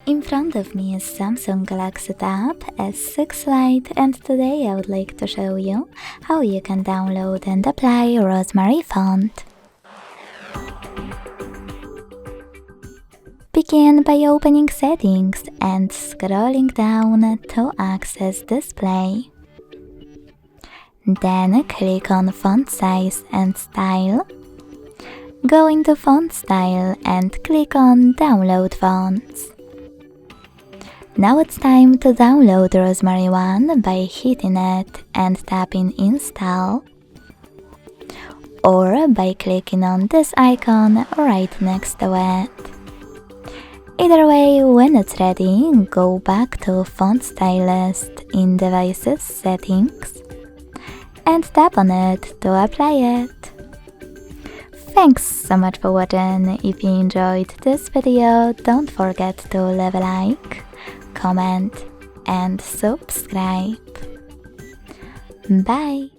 In front of me is Samsung Galaxy Tab S6 Lite, and today I would like to show you how you can download and apply Rosemary font. Begin by opening Settings and scrolling down to access Display. Then click on Font Size and Style. Go into Font Style and click on Download Fonts. Now it's time to download Rosemary 1 by hitting it and tapping Install, or by clicking on this icon right next to it. Either way, when it's ready, go back to Font Stylist in Devices Settings and tap on it to apply it. Thanks so much for watching. If you enjoyed this video, don't forget to leave a like, comment and subscribe. Bye!